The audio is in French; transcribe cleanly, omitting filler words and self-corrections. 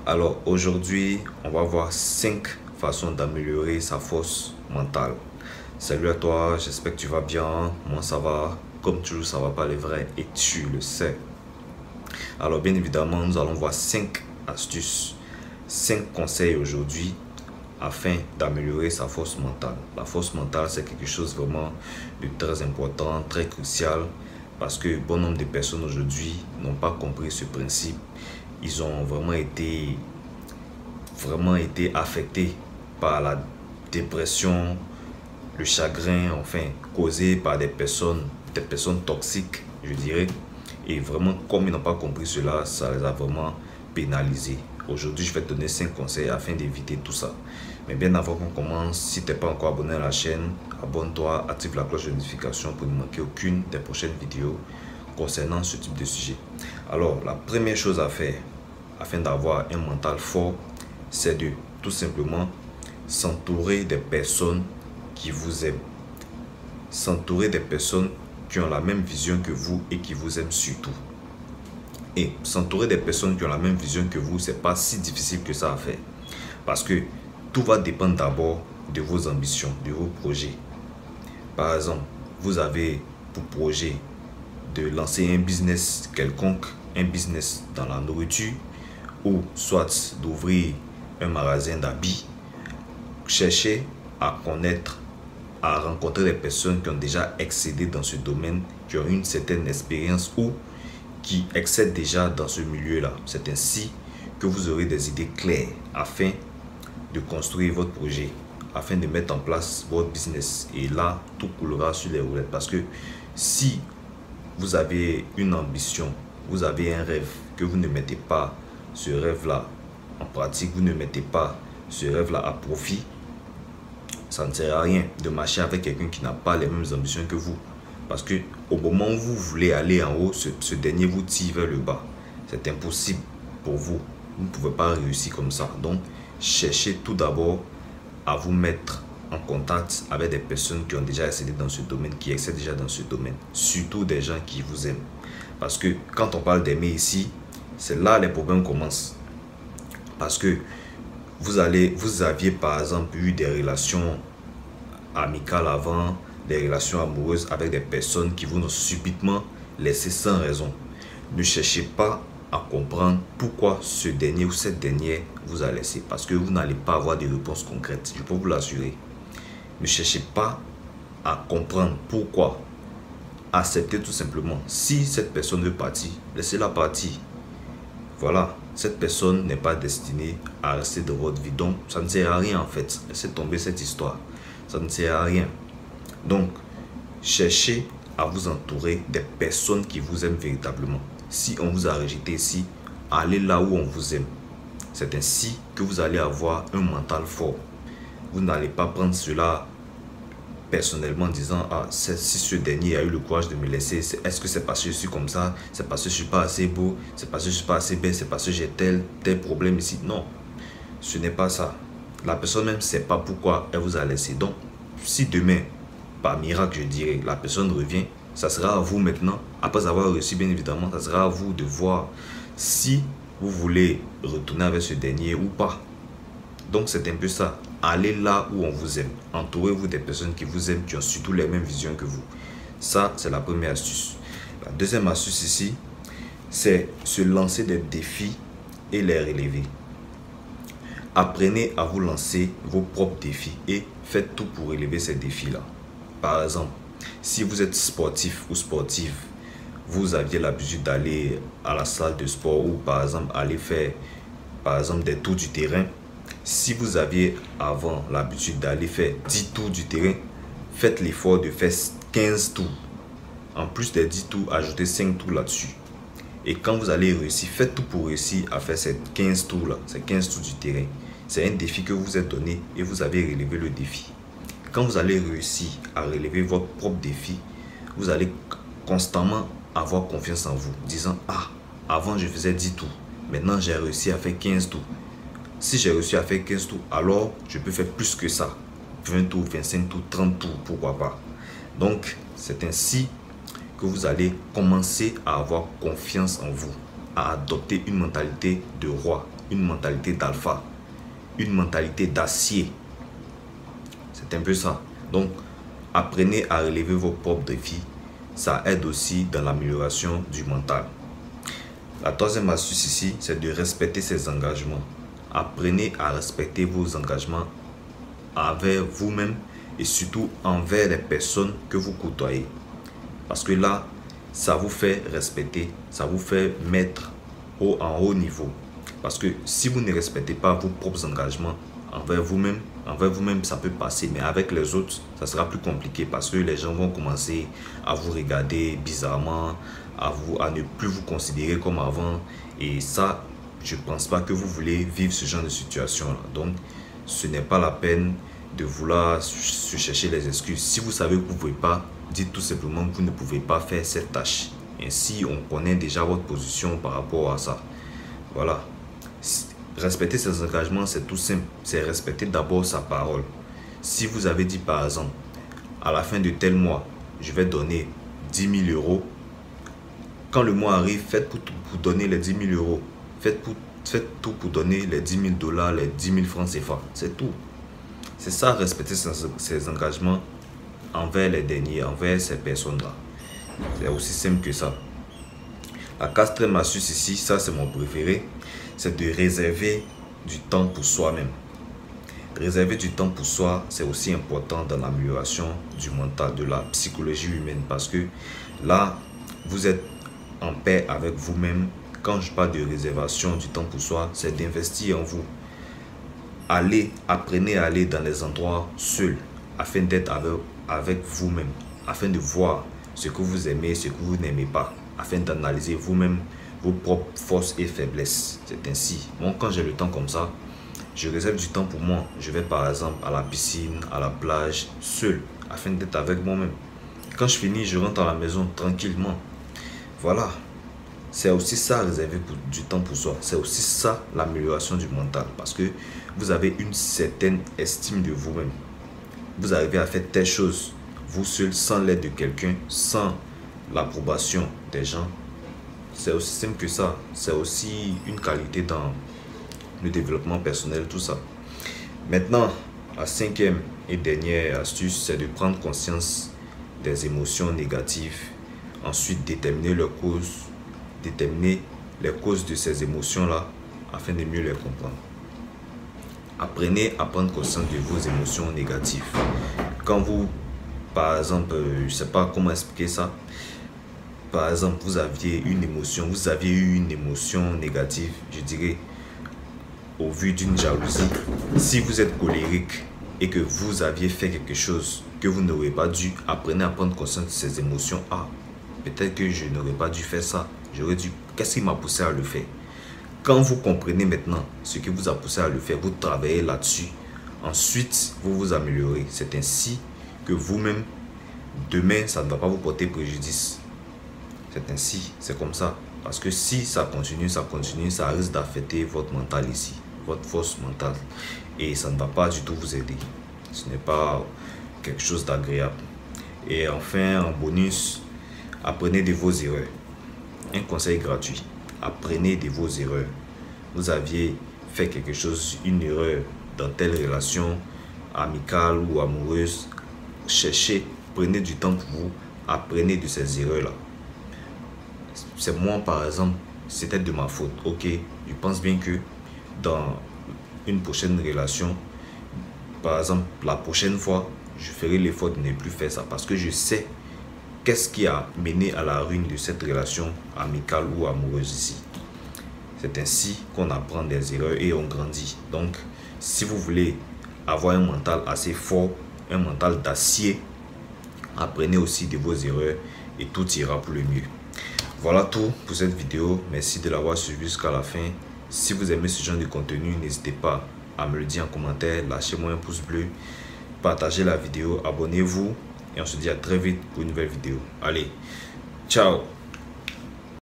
Alors aujourd'hui, on va voir 5 façons d'améliorer sa force mentale. Salut à toi, j'espère que tu vas bien. Moi ça va, comme toujours ça va pas les vrais et tu le sais. Alors bien évidemment, nous allons voir 5 astuces, 5 conseils aujourd'hui afin d'améliorer sa force mentale. La force mentale, c'est quelque chose vraiment de très important, très crucial, parce que bon nombre de personnes aujourd'hui n'ont pas compris ce principe. Ils ont vraiment été affectés par la dépression, le chagrin, enfin, causé par des personnes toxiques, je dirais. Et vraiment, comme ils n'ont pas compris cela, ça les a vraiment pénalisés. Aujourd'hui, je vais te donner 5 conseils afin d'éviter tout ça. Mais bien avant qu'on commence, si tu n'es pas encore abonné à la chaîne, abonne-toi, active la cloche de notification pour ne manquer aucune des prochaines vidéos concernant ce type de sujet. Alors, la première chose à faire afin d'avoir un mental fort, c'est de tout simplement s'entourer des personnes qui vous aiment. S'entourer des personnes qui ont la même vision que vous et qui vous aiment surtout. Et s'entourer des personnes qui ont la même vision que vous, c'est pas si difficile que ça à faire. Parce que tout va dépendre d'abord de vos ambitions, de vos projets. Par exemple, vous avez pour projet de lancer un business quelconque, un business dans la nourriture, ou soit d'ouvrir un magasin d'habits. Cherchez à connaître, à rencontrer des personnes qui ont déjà excédé dans ce domaine, qui ont une certaine expérience ou qui excèdent déjà dans ce milieu-là. C'est ainsi que vous aurez des idées claires afin de construire votre projet, afin de mettre en place votre business. Et là, tout coulera sur les roulettes. Parce que si vous avez une ambition, vous avez un rêve, que vous ne mettez pas ce rêve-là en pratique, vous ne mettez pas ce rêve-là à profit, ça ne sert à rien de marcher avec quelqu'un qui n'a pas les mêmes ambitions que vous. Parce que au moment où vous voulez aller en haut, ce dernier vous tire vers le bas. C'est impossible pour vous. Vous ne pouvez pas réussir comme ça. Donc, cherchez tout d'abord à vous mettre en contact avec des personnes qui ont déjà excédé dans ce domaine, qui excèdent déjà dans ce domaine. Surtout des gens qui vous aiment. Parce que quand on parle d'aimer ici, c'est là les problèmes commencent. Parce que vous aviez par exemple eu des relations amicales avant, des relations amoureuses avec des personnes qui vous ont subitement laissé sans raison. Ne cherchez pas à comprendre pourquoi ce dernier ou cette dernière vous a laissé. Parce que vous n'allez pas avoir de réponses concrètes. Je peux vous l'assurer. Ne cherchez pas à comprendre pourquoi. Acceptez tout simplement. Si cette personne veut partir, laissez-la partir. Voilà, cette personne n'est pas destinée à rester dans votre vie. Donc, ça ne sert à rien en fait. Laissez tomber cette histoire. Ça ne sert à rien. Donc, cherchez à vous entourer des personnes qui vous aiment véritablement. Si on vous a rejeté ici, allez là où on vous aime. C'est ainsi que vous allez avoir un mental fort. Vous n'allez pas prendre cela personnellement en disant ah, si ce dernier a eu le courage de me laisser, est-ce que c'est parce que je suis comme ça, c'est parce que je suis pas assez beau, c'est parce que je suis pas assez belle, c'est parce que j'ai tel problème ici. Non, ce n'est pas ça. La personne même ne sait pas pourquoi elle vous a laissé. Donc, si demain, par miracle, je dirais, la personne revient, ça sera à vous maintenant, après avoir réussi bien évidemment, ça sera à vous de voir si vous voulez retourner avec ce dernier ou pas. Donc c'est un peu ça. Allez là où on vous aime. Entourez-vous des personnes qui vous aiment, qui ont surtout les mêmes visions que vous. Ça, c'est la première astuce. La deuxième astuce ici, c'est se lancer des défis et les relever. Apprenez à vous lancer vos propres défis et faites tout pour relever ces défis-là. Par exemple, si vous êtes sportif ou sportive, vous aviez l'habitude d'aller à la salle de sport ou par exemple aller faire des tours du terrain. Si vous aviez avant l'habitude d'aller faire 10 tours du terrain, faites l'effort de faire 15 tours. En plus des 10 tours, ajoutez 5 tours là-dessus. Et quand vous allez réussir, faites tout pour réussir à faire ces 15 tours-là, ces 15 tours du terrain. C'est un défi que vous vous êtes donné et vous avez relevé le défi. Quand vous allez réussir à relever votre propre défi, vous allez constamment avoir confiance en vous, disant « Ah, avant je faisais 10 tours, maintenant j'ai réussi à faire 15 tours. Si j'ai réussi à faire 15 tours, alors je peux faire plus que ça. 20 tours, 25 tours, 30 tours, pourquoi pas. » Donc, c'est ainsi que vous allez commencer à avoir confiance en vous. à adopter une mentalité de roi, une mentalité d'alpha, une mentalité d'acier. C'est un peu ça. Donc, apprenez à relever vos propres défis. Ça aide aussi dans l'amélioration du mental. La troisième astuce ici, c'est de respecter ses engagements. Apprenez à respecter vos engagements envers vous-même et surtout envers les personnes que vous côtoyez. Parce que là, ça vous fait respecter, ça vous fait mettre en haut niveau. Parce que si vous ne respectez pas vos propres engagements envers vous-même, ça peut passer. Mais avec les autres, ça sera plus compliqué parce que les gens vont commencer à vous regarder bizarrement, à ne plus vous considérer comme avant. Et ça, je ne pense pas que vous voulez vivre ce genre de situation-là. Donc, ce n'est pas la peine de vouloir se chercher les excuses. Si vous savez que vous ne pouvez pas, dites tout simplement que vous ne pouvez pas faire cette tâche. Ainsi, on connaît déjà votre position par rapport à ça. Voilà. Respecter ses engagements, c'est tout simple. C'est respecter d'abord sa parole. Si vous avez dit par exemple, à la fin de tel mois, je vais donner 10 000 euros. Quand le mois arrive, faites pour donner les 10 000 euros. Faites tout pour donner les 10 000 $, les 10 000 francs CFA. C'est tout. C'est ça, respecter ses engagements envers les derniers, envers ces personnes-là. C'est aussi simple que ça. La quatrième astuce ici, ça c'est mon préféré, c'est de réserver du temps pour soi-même. Réserver du temps pour soi, c'est aussi important dans l'amélioration du mental, de la psychologie humaine. Parce que là, vous êtes en paix avec vous-même. Quand je parle de réservation du temps pour soi, c'est d'investir en vous. Apprenez à aller dans les endroits seuls afin d'être avec vous-même, afin de voir ce que vous aimez, ce que vous n'aimez pas, afin d'analyser vous-même vos propres forces et faiblesses. C'est ainsi. Moi, quand j'ai le temps comme ça, je réserve du temps pour moi. Je vais par exemple à la piscine, à la plage, seul, afin d'être avec moi-même. Quand je finis, je rentre à la maison tranquillement. Voilà. C'est aussi ça, réserver du temps pour soi. C'est aussi ça, l'amélioration du mental. Parce que vous avez une certaine estime de vous-même. Vous arrivez à faire telle chose, vous seul, sans l'aide de quelqu'un, sans l'approbation des gens. C'est aussi simple que ça. C'est aussi une qualité dans le développement personnel, tout ça. Maintenant, la cinquième et dernière astuce, c'est de prendre conscience des émotions négatives. Ensuite, déterminer les causes de ces émotions-là afin de mieux les comprendre. Apprenez à prendre conscience de vos émotions négatives. Quand vous, par exemple, je ne sais pas comment expliquer ça. Par exemple, vous aviez eu une émotion négative, je dirais, au vu d'une jalousie. Si vous êtes colérique et que vous aviez fait quelque chose que vous n'auriez pas dû, apprenez à prendre conscience de ces émotions. Ah, peut-être que je n'aurais pas dû faire ça. J'aurais dû. Qu'est-ce qui m'a poussé à le faire? Quand vous comprenez maintenant ce qui vous a poussé à le faire, vous travaillez là-dessus. Ensuite, vous vous améliorez. C'est ainsi que vous-même, demain, ça ne va pas vous porter préjudice. C'est ainsi, c'est comme ça. Parce que si ça continue, ça risque d'affecter votre mental ici, votre force mentale. Et ça ne va pas du tout vous aider. Ce n'est pas quelque chose d'agréable. Et enfin, en bonus, apprenez de vos erreurs. Un conseil gratuit. Apprenez de vos erreurs. Vous aviez fait quelque chose, une erreur dans telle relation amicale ou amoureuse. Cherchez, prenez du temps pour vous. Apprenez de ces erreurs-là. C'est moi, par exemple, c'était de ma faute. Ok, je pense bien que dans une prochaine relation, par exemple, la prochaine fois, je ferai l'effort de ne plus faire ça parce que je sais qu'est-ce qui a mené à la ruine de cette relation amicale ou amoureuse ici. C'est ainsi qu'on apprend des erreurs et on grandit. Donc, si vous voulez avoir un mental assez fort, un mental d'acier, apprenez aussi de vos erreurs et tout ira pour le mieux. Voilà tout pour cette vidéo. Merci de l'avoir suivi jusqu'à la fin. Si vous aimez ce genre de contenu, n'hésitez pas à me le dire en commentaire. Lâchez-moi un pouce bleu. Partagez la vidéo. Abonnez-vous. Et on se dit à très vite pour une nouvelle vidéo. Allez, ciao!